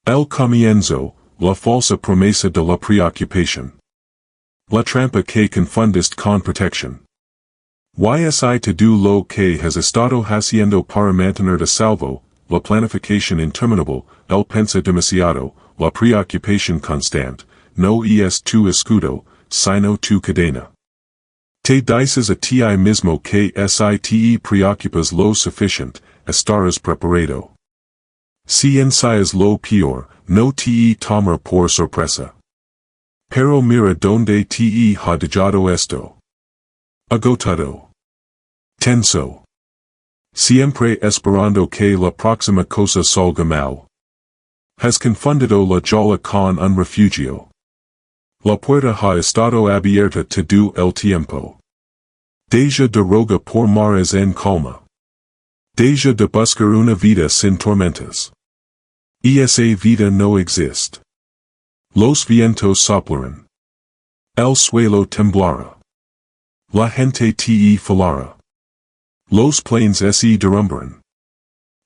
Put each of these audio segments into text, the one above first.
El comienzo, la falsa promesa de la preocupación. La trampa que confundiste con protección. Ysi to do lo que has estado haciendo para mantener a salvo, la planificación interminable, el pensa demasiado, la preocupación constante, no es tu escudo, sino tu cadena. Te dices a ti mismo que si te preocupas lo suficiente, estarás preparado. Si ensayas lo peor, no te tomará por sorpresa. Pero mira donde te ha dejado esto. Agotado. Tenso. Siempre esperando que la próxima cosa salga mal. Has confundido la jola con un refugio. La puerta ha estado abierta todo el tiempo. Deja de rogar por mares en calma. Deja de buscar una vida sin tormentas. Esa vida no existe. Los vientos soplarán. El suelo temblará. La gente te falará. Los planes se derrumbarán.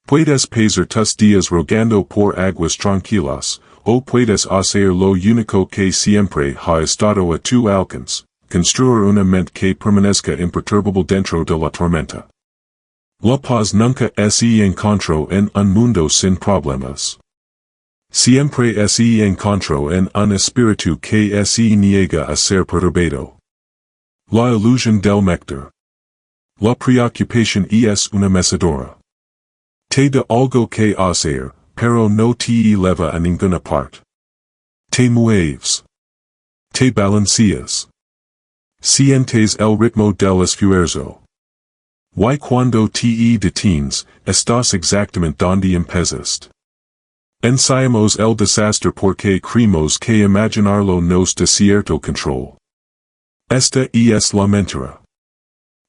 Puedes pasar tus días rogando por aguas tranquilas, o puedes hacer lo único que siempre ha estado a tu alcance, construir una mente que permanezca imperturbable dentro de la tormenta. La paz nunca se encontró en un mundo sin problemas. Siempre se encontró en un espíritu que se niega a ser perturbado. La ilusión del néctar. La preocupación es una mecedora. Te da algo que hacer, pero no te eleva a ninguna parte. Te mueves. Te balanceas. Sientes el ritmo del esfuerzo. Y cuando te detienes, estás exactamente donde empezaste. Ensayamos el desastre porque creemos que imaginarlo nos da cierto control. Esta es la mentira.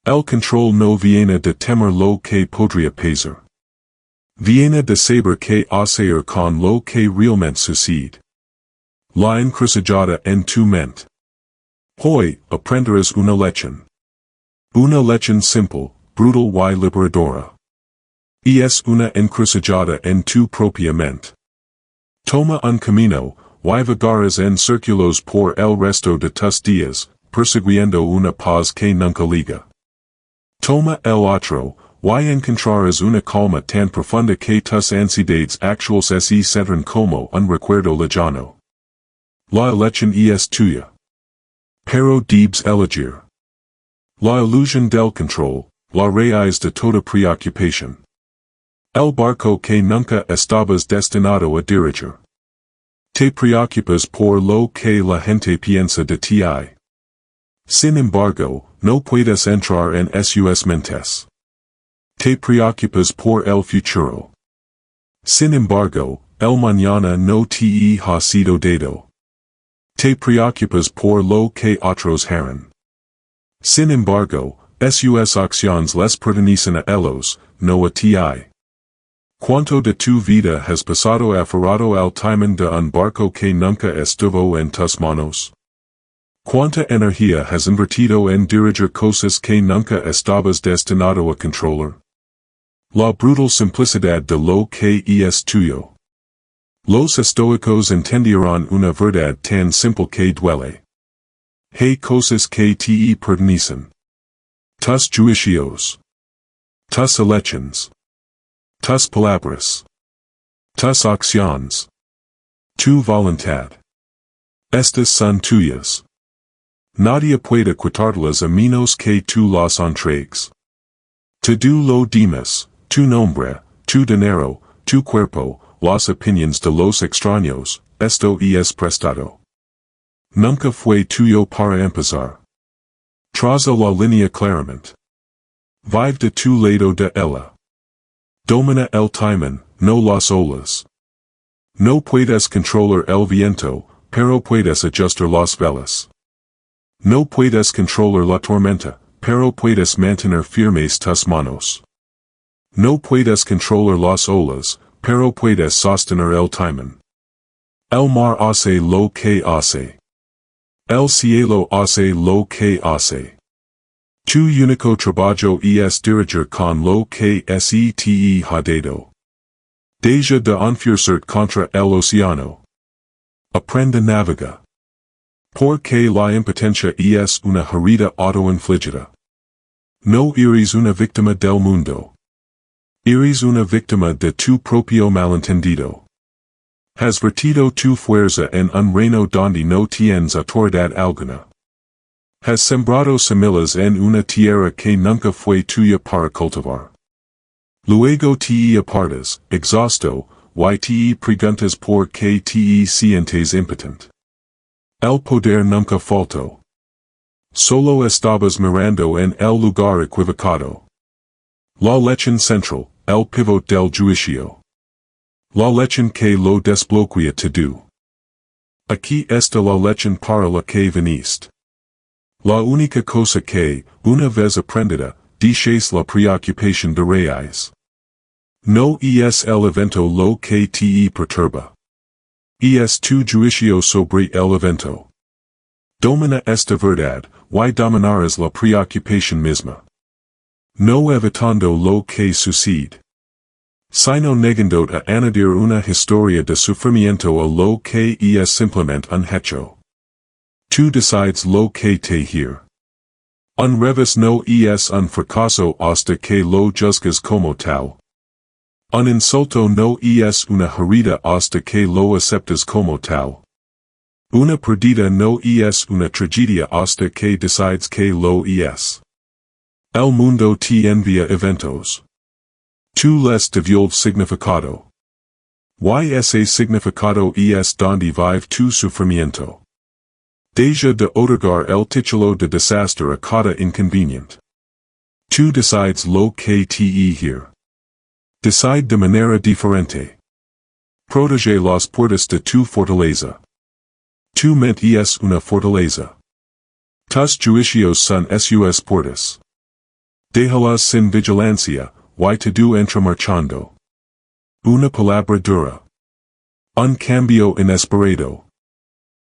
El control no viene de temer lo que podría pasar. Viene de saber qué hacer con lo que realmente sucede. La encrucijada en tu mente. Hoy, aprenderás una lección. Una lección simple, brutal y liberadora. Y es una encrucijada en tu propia mente. Toma un camino, y vagarás en círculos por el resto de tus días, persiguiendo una paz que nunca liga. Toma el otro, y encontrarás una calma tan profunda que tus ansiedades actuales se centran como un recuerdo lejano. La elección es tuya. Pero debes elegir. La ilusión del control, la raíz de toda preocupación. El barco que nunca estabas destinado a dirigir. Te preocupas por lo que la gente piensa de ti. Sin embargo, no puedes entrar en sus mentes. Te preocupas por el futuro. Sin embargo, el mañana no te ha sido dado. Te preocupas por lo que otros harán. Sin embargo, sus acciones les pertenecen a ellos, no a ti. ¿Cuánto de tu vida has pasado aferrado al timón de un barco que nunca estuvo en tus manos? ¿Cuánta energía has invertido en dirigir cosas que nunca estabas destinado a controlar? La brutal simplicidad de lo que es tuyo. Los estoicos entendieron una verdad tan simple que duele. Hay cosas que te pertenecen. Tus juicios. Tus elecciones. Tus palabras. Tus acciones. Tu voluntad. Estas son tuyas. Nadie puede quitarlas a menos que tú las entregues. Todo lo demás, tu nombre, tu dinero, tu cuerpo, las opiniones de los extraños, esto es prestado. Nunca fue tuyo para empezar. Traza la línea claramente. Vive de tu lado de ella. Domina el timón, no las olas. No puedes controlar el viento, pero puedes ajustar las velas. No puedes controlar la tormenta, pero puedes mantener firmes tus manos. No puedes controlar las olas, pero puedes sostener el timón. El mar hace lo que hace. El cielo hace lo que hace. Tu único trabajo es dirigir con lo que se te ha dado. Deja de enfurecer contra el océano. Aprende navega. Porque la impotencia es una herida autoinfligida. No eres una víctima del mundo. Eres una víctima de tu propio malentendido. Has vertido tu fuerza en un reino donde no tienes autoridad alguna. Has sembrado semillas en una tierra que nunca fue tuya para cultivar. Luego te apartas, exhausto, y te preguntas por qué te sientes impotent. El poder nunca faltó. Solo estabas mirando en el lugar equivocado. La lección central, el pivot del juicio. La lección que lo desbloquea todo. Aquí está la lección para la que viniste. La única cosa que, una vez aprendida, dejes la preocupación de raíz. No es el evento lo que te perturba. Es tu juicio sobre el evento. Domina esta verdad, y dominarás la preocupación misma. No evitando lo que sucede. Sino negando a añadir una historia de sufrimiento a lo que es simplemente un hecho. Tú decides lo que te hear. Un revés no es un fracaso hasta que lo juzgas como tal. Un insulto no es una herida hasta que lo aceptas como tal. Una pérdida no es una tragedia hasta que decides que lo es. El mundo te envía eventos. Tú les devuelves significado. Y ese significado es donde vive tu sufrimiento. Deja de otorgar el título de desastre a cada inconveniente. Tú decides lo que te hear. Decide de manera diferente. Protege las puertas de tu fortaleza. Tu mente es una fortaleza. Tus juicios son sus puertas. Déjalas sin vigilancia, y todo entra marchando. Una palabra dura. Un cambio inesperado.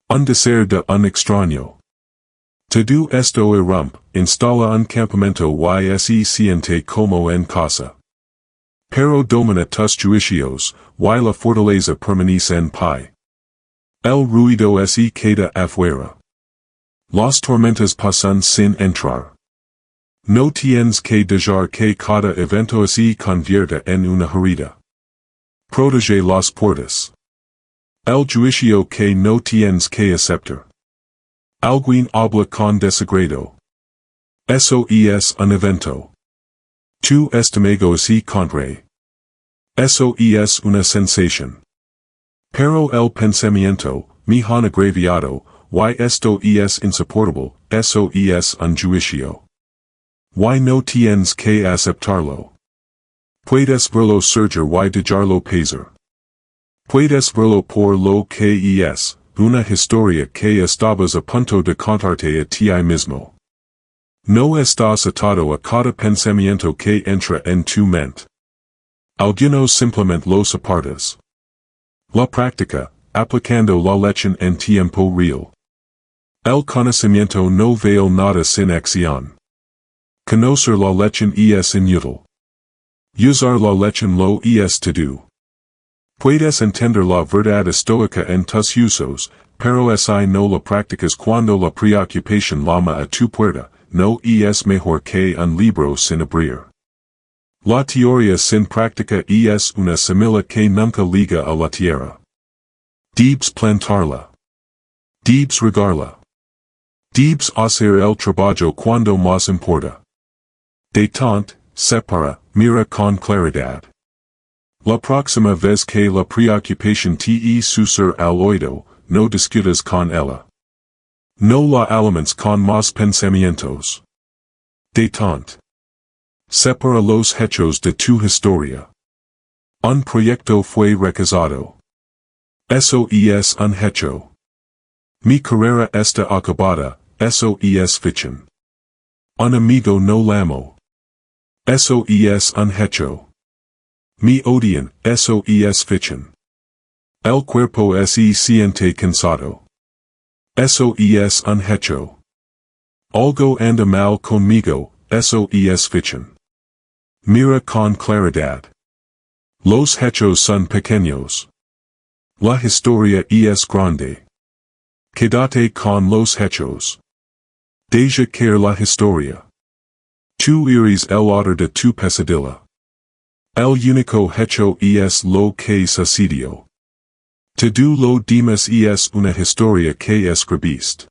Un deseo de un extraño. Todo esto irrumpe, instala un campamento y se siente como en casa. Pero domina tus juicios, y la fortaleza permanece en pie. El ruido se queda afuera. Las tormentas pasan sin entrar. No tienes que dejar que cada evento se convierta en una herida. Protege las puertas. El juicio que no tienes que aceptar. Alguien habla con desagrado. Eso es un evento. Tu estómago se contrae. Eso es una sensación. Pero el pensamiento, me han agraviado, y esto es insoportable, eso es un juicio. Y no tienes que aceptarlo. Puedes verlo surgir y dejarlo pasar. Puedes verlo por lo que es, una historia que estabas a punto de contarte a ti mismo. No estás atado a cada pensamiento que entra en tu mente. Algunos simplemente los apartas. La práctica, aplicando la lección en tiempo real. El conocimiento no vale nada sin acción. Conocer la lección es inútil. Usar la lección lo es todo. Puedes entender la verdad estoica en tus usos, pero si no la practicas cuando la preocupación llama a tu puerta, no es mejor que un libro sin abrir. La teoría sin práctica es una semilla que nunca liga a la tierra. Debes plantarla. Debes regarla. Debes hacer el trabajo cuando más importa. Detente, separa, mira con claridad. La próxima vez que la preocupación te susurra al oído, no discutas con ella. No la alimentes con más pensamientos. Detente. Separa los hechos de tu historia. Un proyecto fue rechazado. Eso es un hecho. Mi carrera está acabada, eso es ficción. Un amigo no l'amo. Eso es un hecho. Me odian, eso es ficción. El cuerpo se siente cansado. Eso es un hecho. Algo anda mal conmigo, eso es ficción. Mira con claridad. Los hechos son pequeños. La historia es grande. Quédate con los hechos. Deja caer la historia. Tú eres el autor de tu pesadilla. El único hecho es lo que sucedió. Todo lo demás es una historia que escribiste.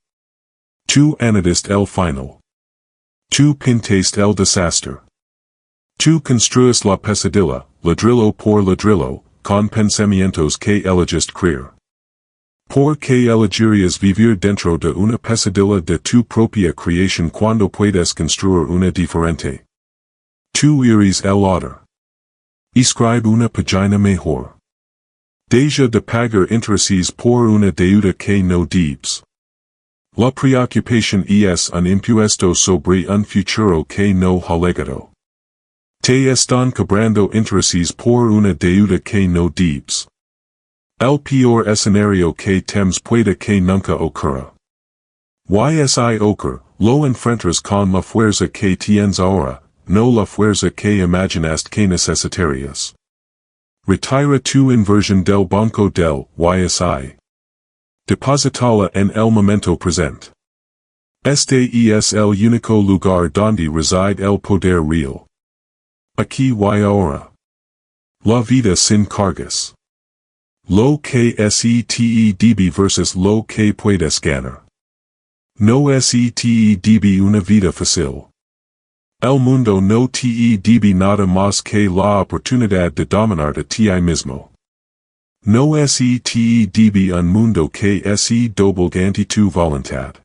Tú añadiste el final. Tú pintaste el desastre. Tú construyes la pesadilla, ladrillo por ladrillo, con pensamientos que elegiste creer. ¿Por qué elegirías vivir dentro de una pesadilla de tu propia creación cuando puedes construir una diferente? Tú eres el autor. Escribe una página mejor. Deja de pagar intereses por una deuda que no debes. La preocupación es un impuesto sobre un futuro que no ha llegado. Te están cobrando intereses por una deuda que no debes. El peor escenario que temes puede que nunca ocurra. Si ocurre, lo enfrentas con la fuerza que tienes ahora, no la fuerza que imaginaste que necesitarías. Retira tu inversión del banco del YSI. Depositala en el momento presente. Este es el único lugar donde reside el poder real. Aquí y ahora. La vida sin cargas. Lo que setdb versus lo que puedes ganar. No setdb una vida fácil. El mundo no te debe nada más que la oportunidad de dominarte a ti mismo. No te debe un mundo que es doble ante tu voluntad.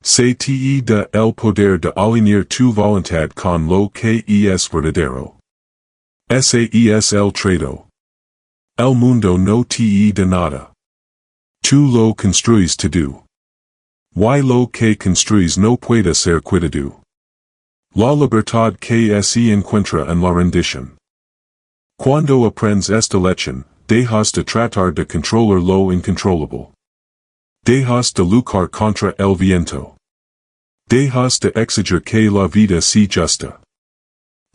Se te da el poder de alinear tu voluntad con lo que es verdadero. Ese es el trato. El mundo no te da nada. Tú lo construyes todo. Y lo que construyes no puede ser quitado. La libertad que se encuentra en la rendición. Cuando aprendes esta lección, dejas de tratar de controlar lo incontrolable. Dejas de luchar contra el viento. Dejas de exigir que la vida sea justa.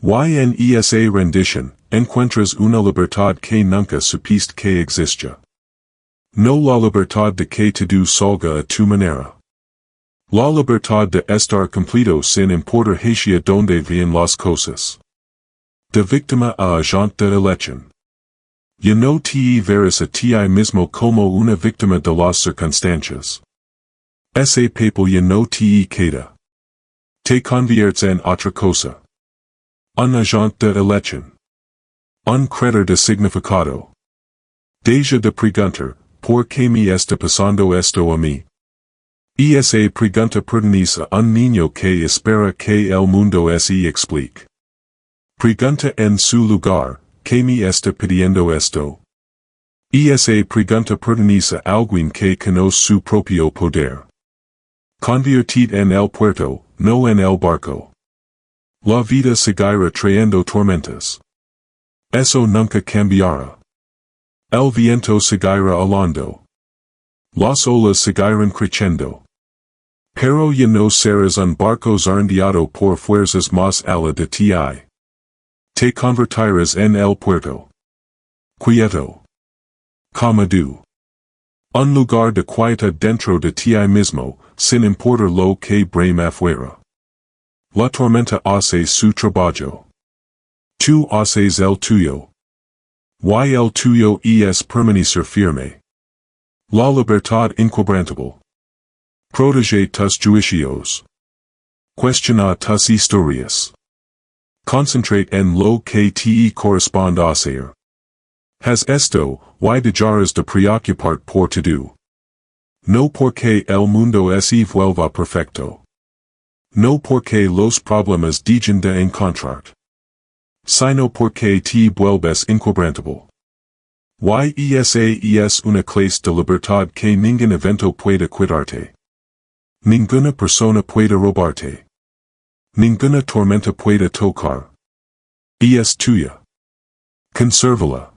Y en esa rendición, encuentras una libertad que nunca supiste que existía. No la libertad de que todo salga a tu manera. La libertad de estar completo sin importar hacia donde vienen las cosas. De víctima a agente de elección. Ya no te verás a ti mismo como una víctima de las circunstancias. Ese papel ya no te queda. Te conviertes en otra cosa. Un agente de elección. Un creador de significado. Deja de preguntar, ¿por qué me está pasando esto a mí? Esa pregunta pertenece a un niño que espera que el mundo se explique. Pregunta en su lugar, ¿qué me está pidiendo esto? Esa pregunta pertenece a alguien que conoce su propio poder. Convertid en el puerto, no en el barco. La vida seguirá trayendo tormentas. Eso nunca cambiará. El viento seguirá alando. Las olas seguirán creciendo. Pero ya no serás un barco zarandeado por fuerzas más allá de ti. Te convertirás en el puerto. Quieto. Cómodo. Un lugar de quietud dentro de ti mismo, sin importar lo que brame afuera. La tormenta hace su trabajo. Tú haces el tuyo. Y el tuyo es permanecer firme. La libertad inquebrantable. Protege tus juicios. Cuestiona tus historias. Concentrate en lo que te corresponde hacer. Haz esto, y dejarás de preocuparte por todo. No porque el mundo se vuelva perfecto. No porque los problemas dejen de encontrarte. Sino porque te vuelves inquebrantable. Y esa es una clase de libertad que ningún evento puede quitarte. Ninguna persona puede robarte. Ninguna tormenta puede tocar. Es tuya. Consérvala.